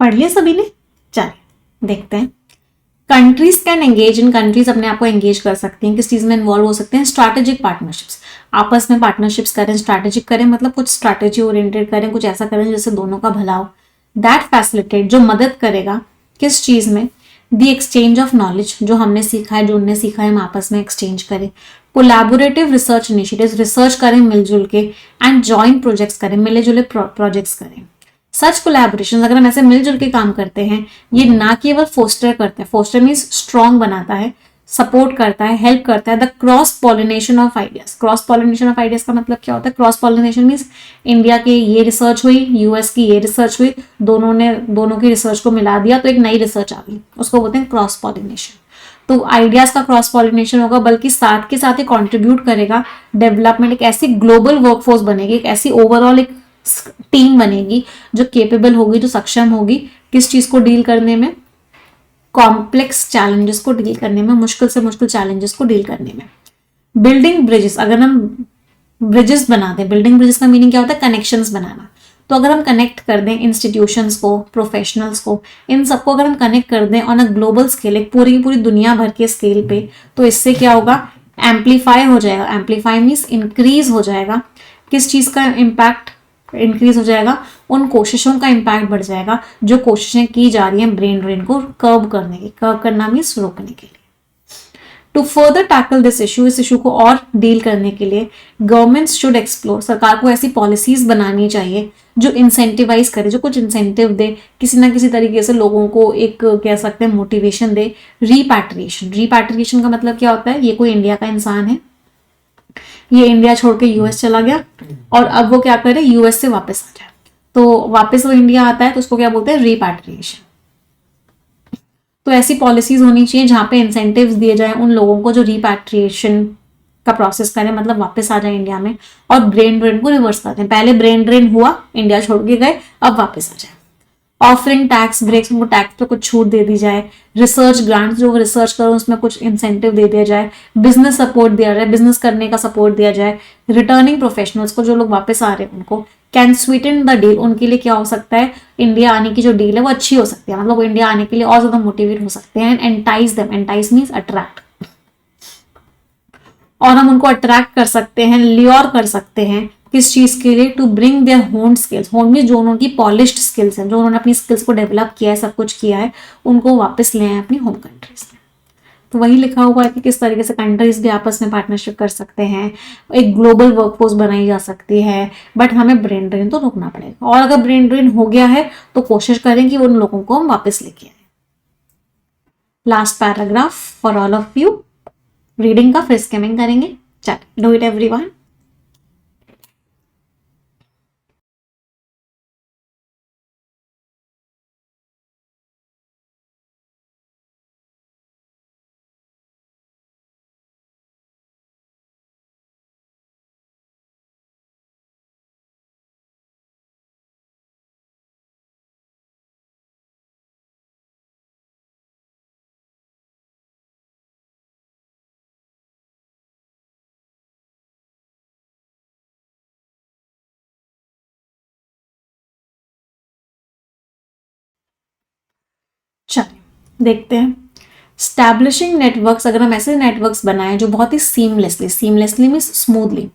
पढ़ लिया सभी ने? चलिए देखते हैं। Countries can engage in, countries अपने आप को एंगेज कर सकती हैं, किस चीज में इन्वॉल्व हो सकते हैं? स्ट्रैटेजिक पार्टनरशिप्स, आपस में पार्टनरशिप्स करें। स्ट्रैटेजिक करें मतलब कुछ स्ट्रैटेजी ओरिएंटेड करें, कुछ ऐसा करें जिससे दोनों का भला हो। दैट फैसिलिटेट, जो मदद करेगा किस चीज में? दी एक्सचेंज ऑफ नॉलेज, जो हमने सीखा है, जो उनने सीखा है, हम आपस में एक्सचेंज करें। कोलैबोरेटिव रिसर्च इनिशिएटिव्स, रिसर्च करें मिलजुल के। एंड जॉइंट प्रोजेक्ट्स करें, मिले जुले प्रोजेक्ट्स करें। सच कोलैबोरेशन, अगर हम ऐसे मिलजुल के काम करते हैं, ये ना केवल फोस्टर करते हैं, फोस्टर मीन्स स्ट्रॉन्ग बनाता है, सपोर्ट करता है, हेल्प करता है the cross pollination of ideas. Cross pollination of ideas का मतलब क्या होता है? क्रॉस पॉलिनेशन मीन्स इंडिया के ये रिसर्च हुई, यूएस की ये रिसर्च हुई, दोनों की रिसर्च को मिला दिया तो एक नई रिसर्च आ गई, उसको बोलते हैं क्रॉस पॉलिनेशन। तो आइडियाज का क्रॉस पॉलिनेशन होगा, बल्कि साथ के साथ ही कॉन्ट्रीब्यूट करेगा डेवलपमेंट। एक ऐसी ग्लोबल वर्कफोर्स बनेगी, एक ऐसी ओवरऑल एक टीम बनेगी जो केपेबल होगी, जो सक्षम होगी किस चीज को डील करने में? कॉम्प्लेक्स चैलेंजेस को डील करने में, मुश्किल से मुश्किल चैलेंजेस को डील करने में। बिल्डिंग ब्रिजेस, अगर हम ब्रिजेस बनाते हैं, बिल्डिंग ब्रिजेस का मीनिंग क्या होता है? कनेक्शंस बनाना। तो अगर हम कनेक्ट कर दें इंस्टीट्यूशंस को, प्रोफेशनल्स को, इन सबको अगर हम कनेक्ट कर दें ऑन अ ग्लोबल स्केल, एक पूरी पूरी दुनिया भर के स्केल पे, तो इससे क्या होगा? एम्पलीफाई हो जाएगा। एम्पलीफाई मीन्स इंक्रीज हो जाएगा। किस चीज का इम्पैक्ट इंक्रीज हो जाएगा? उन कोशिशों का इम्पैक्ट बढ़ जाएगा जो कोशिशें की जा रही हैं ब्रेन ड्रेन को कर्व करने की। कर्व करना मीन्स रोकने के लिए। To further tackle this issue, इस इशू को और डील करने के लिए गवर्नमेंट्स शुड एक्सप्लोर, सरकार को ऐसी पॉलिसीज बनानी चाहिए जो इंसेंटिवाइज करे, जो कुछ इंसेंटिव दे, किसी ना किसी तरीके से लोगों को एक कह सकते हैं मोटिवेशन दे। रीपैट्रिएशन, रीपैट्रिएशन का मतलब क्या होता है? ये कोई इंडिया का इंसान है, ये इंडिया छोड़ के यूएस चला गया और अब वो क्या करे? यूएस से वापस आ जाए, तो वापस वो इंडिया आता है तो उसको क्या बोलते हैं? रीपैट्रिएशन। तो ऐसी पॉलिसीज होनी चाहिए जहां पे इंसेंटिव्स दिए जाएं उन लोगों को जो रीपैट्रिएशन का प्रोसेस करें, मतलब वापस आ जाए इंडिया में, और ब्रेन ड्रेन को रिवर्स कर दें। पहले ब्रेन ड्रेन हुआ, इंडिया छोड़ के गए, अब वापस आ जाए। ऑफरिंग टैक्स ब्रेक्स, उनको टैक्स पे कुछ छूट दे दी जाए। रिसर्च ग्रांट्स, जो रिसर्च करो उसमें कुछ इंसेंटिव दे दिया जाए। बिजनेस सपोर्ट दिया जाए, बिजनेस करने का सपोर्ट दिया जाए। रिटर्निंग प्रोफेशनल्स को, जो लोग वापस आ रहे हैं उनको कैन स्वीटन द डील, उनके लिए क्या हो सकता है? इंडिया आने की जो डील है वो अच्छी हो सकती है, मतलब वो इंडिया आने के लिए और ज्यादा मोटिवेट हो सकते हैं। एंटाइज देम, एंटाइज मीन्स अट्रैक्ट, और हम उनको अट्रैक्ट कर सकते हैं, ल्योर कर सकते हैं किस चीज के लिए? टू ब्रिंग देयर होन स्किल्स, होन में जो उनकी पॉलिश्ड स्किल्स हैं, जो उन्होंने अपनी स्किल्स को डेवलप किया है, सब कुछ किया है, उनको वापस ले आए अपनी होम कंट्रीज में। तो वही लिखा हुआ है कि किस तरीके से कंट्रीज भी आपस में पार्टनरशिप कर सकते हैं, एक ग्लोबल वर्कफोर्स बनाई जा सकती है, बट हमें ब्रेन ड्रेन तो रोकना पड़ेगा। और अगर ब्रेन ड्रेन हो गया है तो कोशिश करें कि उन लोगों को हम वापस लेके आए। Last paragraph for all of you, reading का फिर स्किमिंग करेंगे। चल डू इट एवरीवन। चलिए देखते हैं। स्टैब्लिशिंग नेटवर्क्स, अगर हम ऐसे नेटवर्क्स बनाएं जो बहुत ही सीमलेसली, सीमलेसली मीन्स स्मूथली,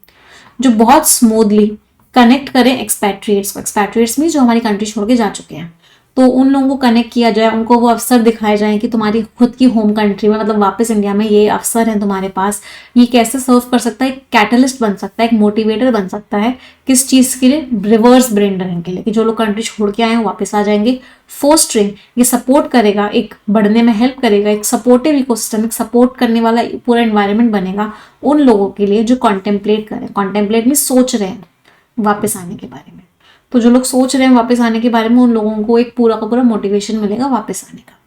जो बहुत स्मूथली कनेक्ट करें एक्सपैट्रिएट्स को। एक्सपैट्रिएट्स मीन्स जो हमारी कंट्री छोड़ के जा चुके हैं, तो उन लोगों को कनेक्ट किया जाए, उनको वो अवसर दिखाए जाए कि तुम्हारी खुद की होम कंट्री में, मतलब वापस इंडिया में ये अवसर है तुम्हारे पास, ये कैसे सर्व कर सकता है, एक कैटलिस्ट बन सकता है, एक मोटिवेटर बन सकता है। किस चीज के लिए? रिवर्स ब्रेन ड्रेन के लिए, कि जो लोग कंट्री छोड़ के आए हैं वापस आ जाएंगे। फोस्टरिंग, ये सपोर्ट करेगा, एक बढ़ने में हेल्प करेगा, एक सपोर्टिव इकोसिस्टम, एक सपोर्ट करने वाला पूरा एनवायरनमेंट बनेगा उन लोगों के लिए जो कॉन्टेम्पलेट करें। कॉन्टेम्पलेट में सोच रहे हैं वापस आने के बारे में, तो जो लोग सोच रहे हैं वापस आने के बारे में, उन लोगों को एक पूरा का पूरा मोटिवेशन मिलेगा वापस आने का।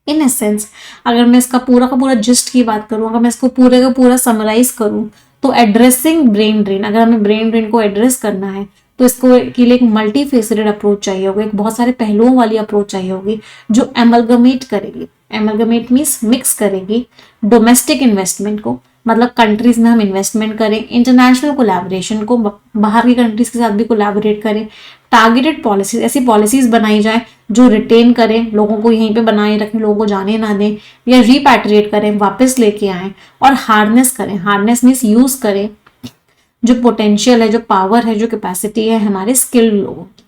इन एसेंस, अगर मैं इसका पूरा का पूरा जिस्ट की बात करूं, अगर मैं इसको पूरे का पूरा समराइज करूं, तो एड्रेसिंग ब्रेन ड्रेन, अगर हमें ब्रेन ड्रेन को एड्रेस करना है तो इसको के लिए एक मल्टी फेसेटेड अप्रोच चाहिए होगा, एक बहुत सारे पहलुओं वाली अप्रोच चाहिए होगी जो एमलगमेट करेगी। एमलगमेट मीन्स मिक्स करेगी डोमेस्टिक इन्वेस्टमेंट को, मतलब कंट्रीज में हम इन्वेस्टमेंट करें, इंटरनेशनल कोलैबोरेशन को, बाहर की कंट्रीज के साथ भी कोलैबोरेट करें, टारगेटेड पॉलिसीज, ऐसी पॉलिसीज बनाई जाए जो रिटेन करें, लोगों को यहीं पे बनाए रखें, लोगों को जाने ना दें, या रिपैट्रिएट करें, वापस लेके आए, और हार्नेस करें। हार्नेस मीन्स यूज करें जो पोटेंशियल है, जो पावर है, जो कैपेसिटी है हमारे स्किल्ड लोगों की।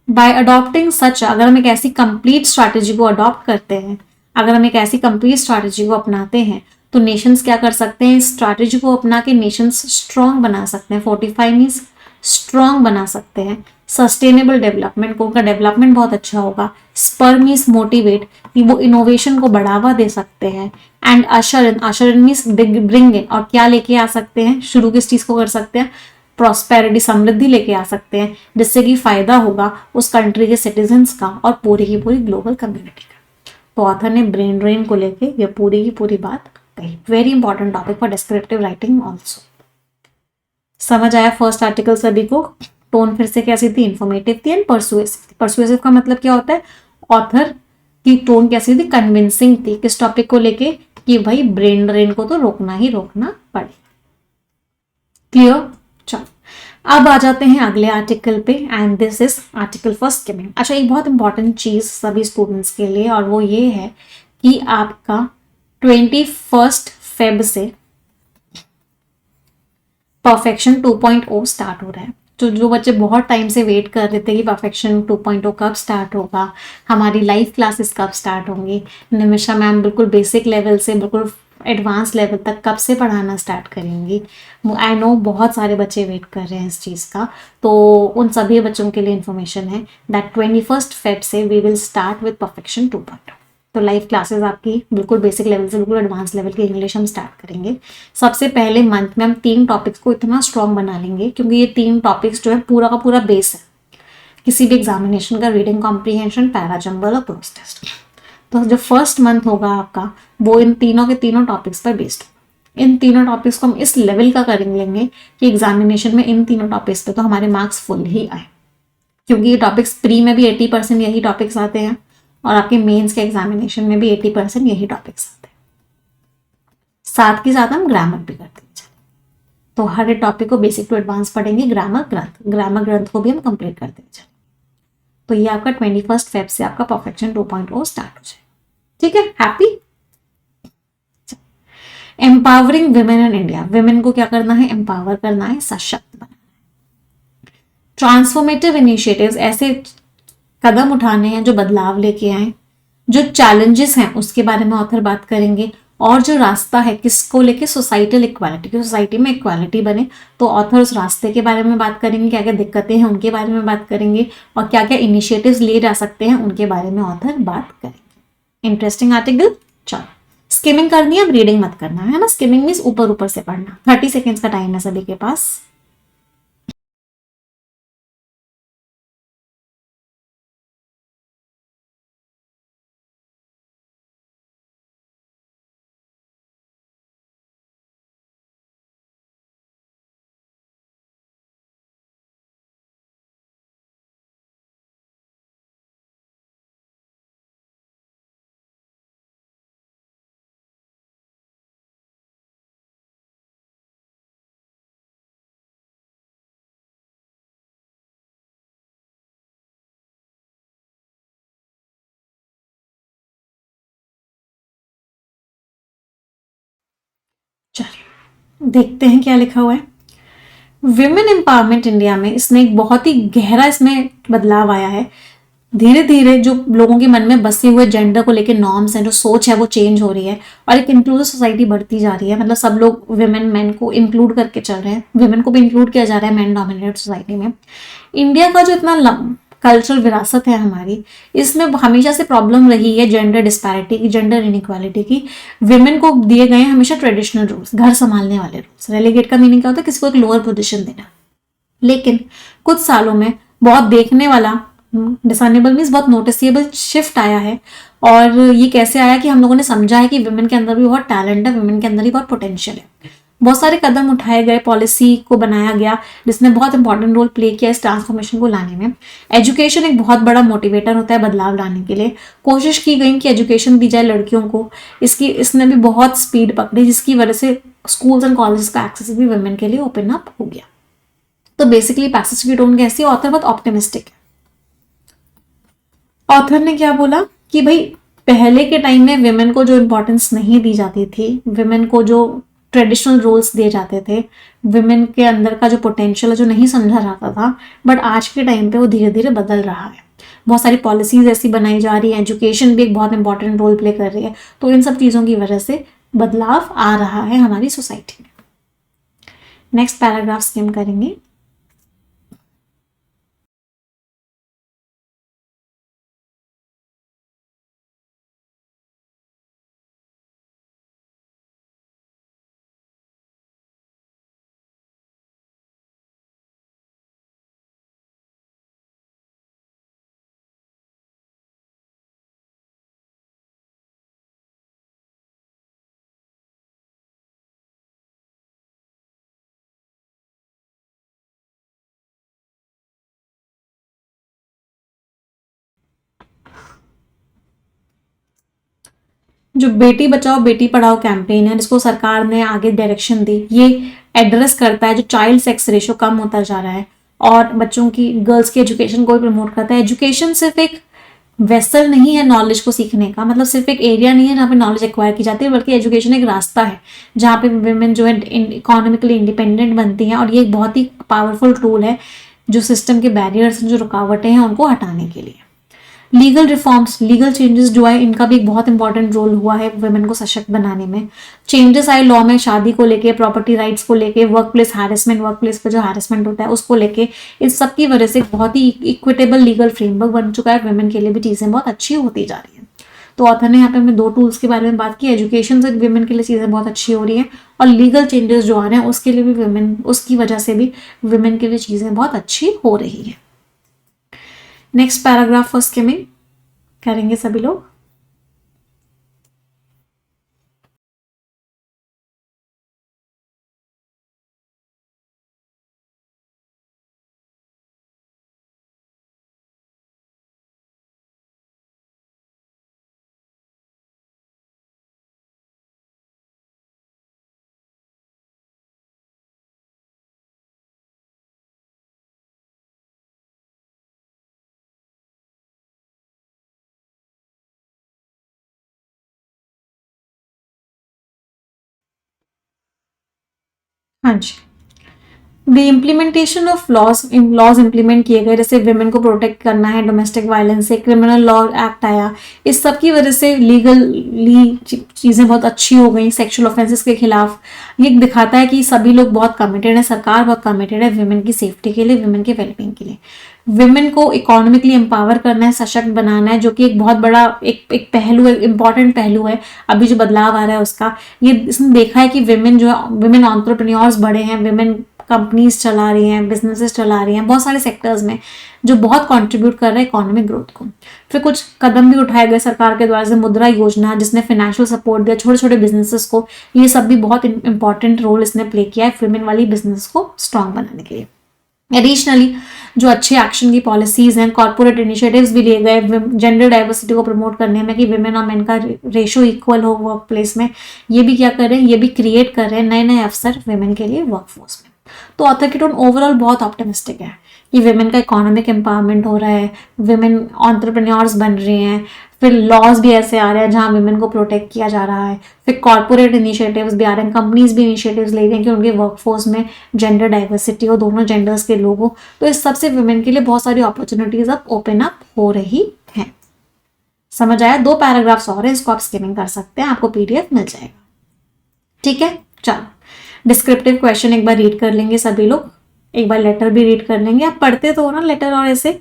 बाय अडॉप्टिंग सच, अगर हम एक ऐसी कंप्लीट स्ट्रैटेजी को अडॉप्ट करते हैं, अगर हम एक ऐसी कंप्लीट स्ट्रैटेजी को अपनाते हैं, तो नेशंस क्या कर सकते हैं, इस स्ट्रैटेजी को अपना के नेशंस स्ट्रॉन्ग बना सकते हैं। फोर्टिफाई मीन्स स्ट्रॉन्ग बना सकते हैं। सस्टेनेबल डेवलपमेंट को, उनका डेवलपमेंट बहुत अच्छा होगा। स्पर मीन्स मोटिवेट, कि वो इनोवेशन को बढ़ावा दे सकते हैं। And usher in means bring in, और क्या लेके आ सकते हैं, शुरू किस चीज को कर सकते हैं, प्रॉस्पेरिटी, समृद्धि लेके आ सकते हैं, जिससे कि फायदा होगा उस कंट्री के सिटीजन्स का और पूरी की पूरी ग्लोबल कम्युनिटी का। तो ऑथर ने ब्रेन ड्रेन को लेके ये पूरी की पूरी बात कही। Very important topic for descriptive writing also. समझ आया फर्स्ट आर्टिकल सभी को? टोन फिर से कैसी थी, इंफॉर्मेटिव थी एंड परसुएसिव। परसुएसिव का मतलब क्या होता है, ऑथर की टोन कैसी थी, कन्विंसिंग थी। किस टॉपिक को लेके, कि भाई ब्रेन ड्रेन को तो रोकना ही रोकना पड़े। क्लियर? चलो अब आ जाते हैं अगले आर्टिकल पे, and this is article for skimming. अच्छा, एक बहुत इंपॉर्टेंट चीज सभी स्टूडेंट्स के लिए, और वो ये है कि आपका 21 फेब से परफेक्शन 2.0 स्टार्ट हो रहा है। तो जो बच्चे बहुत टाइम से वेट कर रहे थे कि परफेक्शन 2.0 कब स्टार्ट होगा, हमारी लाइव क्लासेस कब स्टार्ट होंगी, निमिषा मैम बिल्कुल बेसिक लेवल से बिल्कुल एडवांस लेवल तक कब से पढ़ाना स्टार्ट करेंगी। आई नो बहुत सारे बच्चे वेट कर रहे हैं इस चीज़ का, तो उन सभी बच्चों के लिए इन्फॉर्मेशन है दैट 21 फेब से we will start with perfection 2.0। तो लाइव क्लासेस आपकी बिल्कुल बेसिक लेवल से बिल्कुल एडवांस लेवल की इंग्लिश हम स्टार्ट करेंगे। सबसे पहले मंथ में हम 3 टॉपिक्स को इतना स्ट्रॉन्ग बना लेंगे, क्योंकि ये 3 टॉपिक्स जो है पूरा का पूरा बेस है किसी भी एग्जामिनेशन का, रीडिंग कॉम्प्रीहेंशन, पैरा जंबल और क्लोज टेस्ट। तो जो फर्स्ट मंथ होगा आपका वो इन तीनों के तीनों टॉपिक्स पर बेस्ड। इन तीनों टॉपिक्स को हम इस लेवल का कर लेंगे कि एग्जामिनेशन में इन तीनों टॉपिक्स पे तो हमारे मार्क्स फुल ही आए, क्योंकि ये टॉपिक्स प्री में भी 80% यही टॉपिक्स आते हैं और आपके मेंस के एग्जामिनेशन में भी 80% यही टॉपिक्स आते हैं। साथ के साथ हम ग्रामर भी करते हैं। तो हर एक टॉपिक को बेसिक टू एडवांस पढ़ेंगे। ग्रामर ग्रंथ को भी हम कंप्लीट करते हैं। तो ये आपका 21 फेब से आपका परफेक्शन 2.0 स्टार्ट हो जाए। ठीक है, happy? Empowering women in India. Women को क्या करना है, एम्पावर करना है, सशक्त बनाना है। ट्रांसफॉर्मेटिव इनिशिएटिव्स, ऐसे कदम उठाने हैं जो बदलाव लेके आए। जो चैलेंजेस हैं उसके बारे में ऑथर बात करेंगे, और जो रास्ता है किसको लेके, सोसाइटल इक्वालिटी, की सोसाइटी में इक्वालिटी बने, तो ऑथर उस रास्ते के बारे में बात करेंगे। क्या क्या दिक्कतें हैं उनके बारे में बात करेंगे, और क्या क्या इनिशिएटिव्स लिए जा सकते हैं उनके बारे में ऑथर बात करेंगे। Interesting article. चलो स्किमिंग करनी है, अब रीडिंग मत करना है ना। स्किमिंग मीन्स ऊपर ऊपर से पढ़ना। 30 सेकेंड्स का टाइम है सभी के पास। चलिए देखते हैं क्या लिखा हुआ है। विमेन एम्पावरमेंट इंडिया में इसने एक बहुत ही गहरा इसमें बदलाव आया है। धीरे धीरे जो लोगों के मन में बसे हुए जेंडर को लेकर नॉर्म्स हैं, जो सोच है वो चेंज हो रही है, और एक इंक्लूसिव सोसाइटी बढ़ती जा रही है। मतलब सब लोग विमेन मैन को इंक्लूड करके चल रहे हैं, विमेन को भी इंक्लूड किया जा रहा है मैन डोमिनेटेड सोसाइटी में। इंडिया का जो इतना कल्चरल विरासत है हमारी, इसमें हमेशा से प्रॉब्लम रही है जेंडर डिस्पैरिटी की, जेंडर इनइक्वालिटी की। विमेन को दिए गए हैं हमेशा ट्रेडिशनल रूल्स, घर संभालने वाले रूल्स। रेलीगेट का मीनिंग क्या होता है, किसी को एक लोअर पोजीशन देना। लेकिन कुछ सालों में बहुत देखने वाला, डिसानेबल मीन्स बहुत नोटिसेबल शिफ्ट आया है। और ये कैसे आया कि हम लोगों ने समझा है कि विमेन के अंदर भी बहुत टैलेंट है, विमेन के अंदर भी बहुत पोटेंशियल है। बहुत सारे कदम उठाए गए, पॉलिसी को बनाया गया जिसने बहुत इंपॉर्टेंट रोल प्ले किया इस ट्रांसफॉर्मेशन को लाने में। एजुकेशन एक बहुत बड़ा मोटिवेटर होता है बदलाव लाने के लिए। कोशिश की गई कि एजुकेशन दी जाए लड़कियों को, इसने भी बहुत स्पीड पकड़ी, जिसकी वजह से स्कूल्स एंड कॉलेजेस का एक्सेस भी वुमेन के लिए ओपन अप हो गया। तो बेसिकली पैसेज की टोन कैसी है, ऑथर बहुत ऑप्टिमिस्टिक है। ऑथर ने क्या बोला कि भाई पहले के टाइम में विमेन को जो इम्पोर्टेंस नहीं दी जाती थी, विमेन को जो ट्रेडिशनल रोल्स दिए जाते थे, विमेन के अंदर का जो पोटेंशियल है जो नहीं समझा जाता था, बट आज के टाइम पे वो धीरे धीरे बदल रहा है। बहुत सारी पॉलिसीज ऐसी बनाई जा रही है, एजुकेशन भी एक बहुत इंपॉर्टेंट रोल प्ले कर रही है, तो इन सब चीज़ों की वजह से बदलाव आ रहा है हमारी सोसाइटी में। नेक्स्ट पैराग्राफ स्किम करेंगे। जो बेटी बचाओ बेटी पढ़ाओ कैंपेन है जिसको सरकार ने आगे डायरेक्शन दी, ये एड्रेस करता है जो चाइल्ड सेक्स रेशो कम होता जा रहा है और बच्चों की, गर्ल्स की एजुकेशन को भी प्रमोट करता है। एजुकेशन सिर्फ एक वेसल नहीं है नॉलेज को सीखने का, मतलब सिर्फ एक एरिया नहीं है जहाँ पे नॉलेज एक्वायर की जाती है, बल्कि एजुकेशन एक रास्ता है जहाँ पे वुमेन जो है इकोनॉमिकली इंडिपेंडेंट बनती हैं, और ये एक बहुत ही पावरफुल टूल है जो सिस्टम के बैरियर्स, जो रुकावटें हैं उनको हटाने के लिए। लीगल रिफॉर्म्स, लीगल चेंजेस जो है इनका भी एक बहुत इंपॉर्टेंट रोल हुआ है वुमेन को सशक्त बनाने में। चेंजेस आए लॉ में शादी को लेके, प्रॉपर्टी राइट्स को लेके, work place harassment, work place पर जो हैरेसमेंट होता है उसको लेके, इस सब की वजह से बहुत ही इक्विटेबल लीगल फ्रेमवर्क बन चुका है। वुमेन के लिए भी चीज़ें बहुत अच्छी होती जा रही है। तो ऑथर ने यहाँ पे हमें 2 टूल्स के बारे में बात की, एजुकेशन से वुमेन के लिए चीज़ें बहुत अच्छी हो रही है, और लीगल चेंजेस जो आ रहे हैं उसके लिए भी वुमेन, उसकी वजह से भी वुमेन के लिए चीज़ें बहुत अच्छी हो रही है। नेक्स्ट पैराग्राफ फर्स्ट स्किमिंग करेंगे सभी लोग। हाँ जी, the implementation of laws implement किए गए, जैसे विमेन को प्रोटेक्ट करना है डोमेस्टिक वायलेंस से, क्रिमिनल लॉ एक्ट आया, इस सब की वजह से लीगली चीज़ें बहुत अच्छी हो गई सेक्सुअल ऑफेंसेस के खिलाफ। ये दिखाता है कि सभी लोग बहुत कमिटेड है, सरकार बहुत कमिटेड है विमेन की सेफ्टी के लिए, विमेन के वेलबींग के लिए। विमेन को इकोनॉमिकली एम्पावर करना है, सशक्त बनाना है, जो कि एक बहुत बड़ा एक पहलू है, इंपॉर्टेंट पहलू है अभी जो बदलाव आ रहा है उसका। ये इसने देखा है कि विमेन जो है, विमेन एंटरप्रेन्योर्स बढ़े हैं, विमेन कंपनीज चला रही हैं, बिजनेसेस चला रही हैं बहुत सारे सेक्टर्स में, जो बहुत कंट्रीब्यूट कर रहे हैं इकोनॉमिक ग्रोथ को। फिर कुछ कदम भी उठाए गए सरकार के द्वारा, से मुद्रा योजना जिसने फाइनेंशियल सपोर्ट दिया छोटे छोटे बिजनेसेस को, ये सब भी बहुत इंपॉर्टेंट रोल इसने प्ले किया है विमेन वाली बिजनेस को स्ट्रांग बनाने के लिए। एडिशनली जो अच्छे एक्शन की पॉलिसीज हैं, कॉर्पोरेट इनिशिएटिव्स भी लिए गए जेंडर डाइवर्सिटी को प्रमोट करने में, कि विमेन और मेन का रेशो इक्वल हो वर्क प्लेस में। ये भी क्या कर रहे हैं, ये भी क्रिएट कर रहे हैं नए नए अवसर विमेन के लिए वर्कफोर्स में। तो ऑथर की टोन ओवरऑल बहुत ऑप्टिमिस्टिक है कि विमेन का इकोनॉमिक एम्पावरमेंट हो रहा है, विमेन एंटरप्रेन्योर्स बन रही हैं, फिर लॉज भी ऐसे आ रहे हैं जहां विमेन को प्रोटेक्ट किया जा रहा है, फिर कॉर्पोरेट इनिशिएटिव्स भी आ रहे हैं, कंपनीज भी इनिशिएटिव्स ले रही हैं कि उनके वर्कफोर्स में जेंडर डाइवर्सिटी हो, दोनों जेंडर्स के लोग हो। तो इस सबसे विमेन के लिए बहुत सारी अपॉर्चुनिटीज अब ओपन अप हो रही हैं। समझ आया? 2 पैराग्राफ्स और हैं, इसको आप स्किमिंग कर सकते हैं, आपको पीडीएफ मिल जाएगा। ठीक है, चलो डिस्क्रिप्टिव क्वेश्चन एक बार रीड कर लेंगे सभी लोग, एक बार लेटर भी रीड कर लेंगे। आप पढ़ते तो हो ना लेटर, और ऐसे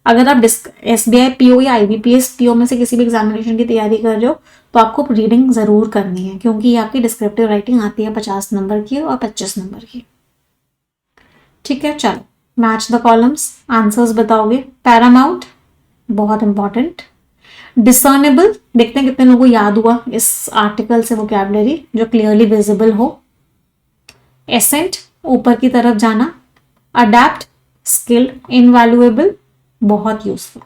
अगर आप SBI PO या IBPS PO में से किसी भी एग्जामिनेशन की तैयारी कर रहे हो तो आपको रीडिंग जरूर करनी है, क्योंकि ये आपकी डिस्क्रिप्टिव राइटिंग आती है 50 नंबर की और 25 नंबर की। ठीक है, चलो मैच द कॉलम्स, आंसर्स बताओगे। पैरामाउंट बहुत इंपॉर्टेंट। डिसर्नेबल, देखते हैं कितने लोगों को याद हुआ इस आर्टिकल से वोकैबुलरी जो क्लियरली विजिबल हो। एसेंट, ऊपर की तरफ जाना। अडेप्ट, स्किल्ड, इनवैल्यूएबल, बहुत यूजफुल।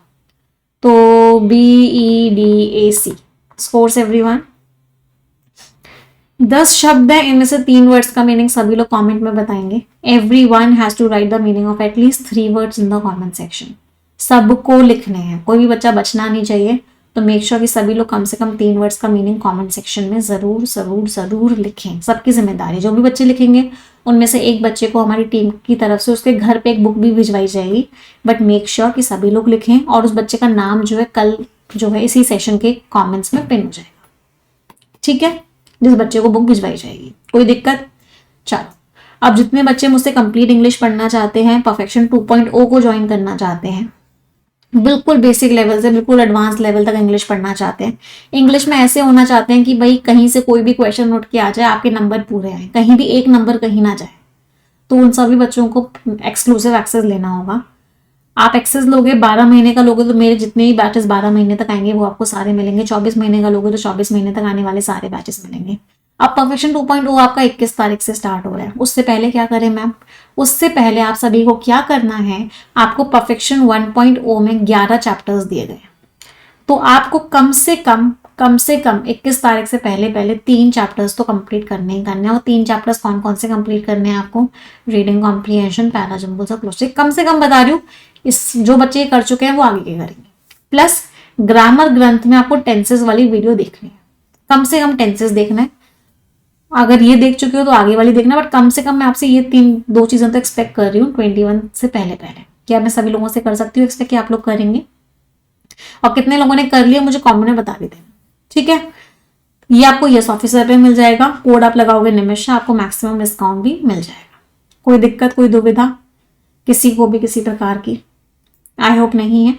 तो BEDAC स्कोर्स एवरीवन। 10 शब्द है, इनमें से 3 वर्ड्स का मीनिंग सभी लोग कमेंट में बताएंगे। Everyone has to write the meaning of at least 3 words in the comment section. सबको लिखने हैं, कोई भी बच्चा बचना नहीं चाहिए। तो मेक श्योर कि सभी लोग कम से कम 3 वर्ड्स का मीनिंग कमेंट सेक्शन में जरूर जरूर जरूर लिखें। सबकी जिम्मेदारी, जो भी बच्चे लिखेंगे उनमें से एक बच्चे को हमारी टीम की तरफ से उसके घर पे एक बुक भी भिजवाई जाएगी। बट मेक श्योर कि सभी लोग लिखें और उस बच्चे का नाम जो है कल जो है इसी सेशन के कमेंट्स में पिन हो जाएगा, ठीक है, जिस बच्चे को बुक भिजवाई जाएगी। कोई दिक्कत? चलो, अब जितने बच्चे मुझसे कंप्लीट इंग्लिश पढ़ना चाहते हैं, परफेक्शन 2.0 को ज्वाइन करना चाहते हैं, बिल्कुल बेसिक लेवल से बिल्कुल एडवांस लेवल तक इंग्लिश पढ़ना चाहते हैं, इंग्लिश में ऐसे होना चाहते हैं कि भाई कहीं से कोई भी क्वेश्चन नोट के आ जाए, आपके नंबर पूरे आए, कहीं भी एक नंबर कहीं ना जाए, तो उन सभी बच्चों को एक्सक्लूसिव एक्सेस लेना होगा। आप एक्सेस लोगे 12 महीने का लोगे तो मेरे जितने भी बैचेस 12 महीने तक आएंगे वो आपको सारे मिलेंगे। 24 महीने का लोगे तो 24 महीने तक आने वाले सारे बैचेस मिलेंगे। अब परफेक्शन 2.0 आपका 21 तारीख से स्टार्ट हो रहा है। उससे पहले क्या करें मैम? उससे पहले आप सभी को क्या करना है, आपको परफेक्शन 1.0 में 11 चैप्टर्स दिए गए, तो आपको कम से कम 21 तारीख से पहले 3 चैप्टर्स तो कंप्लीट करने ही करने हैं। और 3 चैप्टर्स कौन कौन से कंप्लीट करने हैं आपको? रीडिंग कॉम्प्रिहेंशन, पैरा जंबल्स और क्लोज। कम से कम बता रही हूँ, इस जो बच्चे कर चुके हैं वो आगे के करेंगे। प्लस ग्रामर ग्रंथ में आपको टेंसेस वाली वीडियो देखनी है, कम से कम टेंसेस देखना है। अगर ये देख चुके हो तो आगे वाली देखना, बट कम से कम मैं आपसे ये 2 चीजें तो एक्सपेक्ट कर रही हूँ 21 से पहले। क्या मैं सभी लोगों से कर सकती हूँ एक्सपेक्ट कि आप लोग करेंगे? और कितने लोगों ने कर लिया मुझे कमेंट में बता देते हैं, ठीक है। ये आपको यस ऑफिसर पे मिल जाएगा, कोड आप लगाओगे निमिषा, आपको मैक्सिमम डिस्काउंट भी मिल जाएगा। कोई दिक्कत, कोई दुविधा किसी को भी किसी प्रकार की? आई होप नहीं है।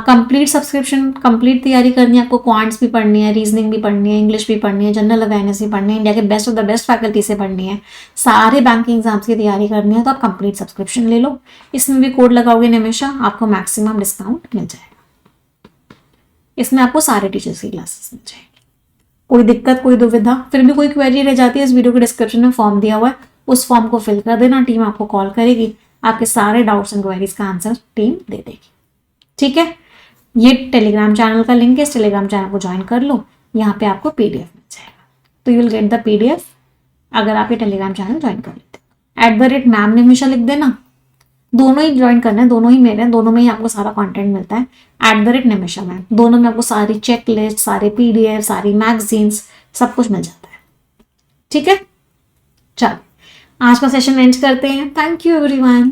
कंप्लीट सब्सक्रिप्शन, कंप्लीट तैयारी करनी है आपको। क्वांट्स भी पढ़नी है, रीजनिंग भी पढ़नी है, इंग्लिश भी पढ़नी है, जनरल अवेयरनेस भी पढ़नी है, इंडिया के best of the best faculty से पढ़नी है, सारे बैंकिंग एग्जाम्स की तैयारी करनी है, तो आप कंप्लीट सब्सक्रिप्शन ले लो। इसमें भी कोड लगाओगे निमिषा, आपको मैक्सिमम डिस्काउंट मिल जाएगा। इसमें आपको सारे टीचर्स की क्लासेस मिल जाएगी। कोई दिक्कत, कोई दुविधा, फिर भी कोई क्वेरी रह जाती है, इस वीडियो के डिस्क्रिप्शन में फॉर्म दिया हुआ है, उस फॉर्म को फिल कर देना, टीम आपको कॉल करेगी, आपके सारे डाउट्स एंड क्वेरीज का आंसर टीम दे देगी, ठीक है। ये टेलीग्राम चैनल का लिंक है, इस टेलीग्राम चैनल को ज्वाइन कर लो, यहाँ पे आपको पीडीएफ मिल जाएगा, तो you will get the PDF अगर आप ये टेलीग्राम चैनल ज्वाइन कर लेते। @मैम निमिषा लिख देना, दोनों ही ज्वाइन करना है, दोनों ही मेरे हैं, दोनों में ही आपको सारा कंटेंट मिलता है। @निमिषा मैम, दोनों में आपको सारी चेक लिस्ट, सारे पीडीएफ, सारी मैगजीन्स, सब कुछ मिल जाता है, ठीक है। चलो आज का सेशन एंड करते हैं। Thank you everyone.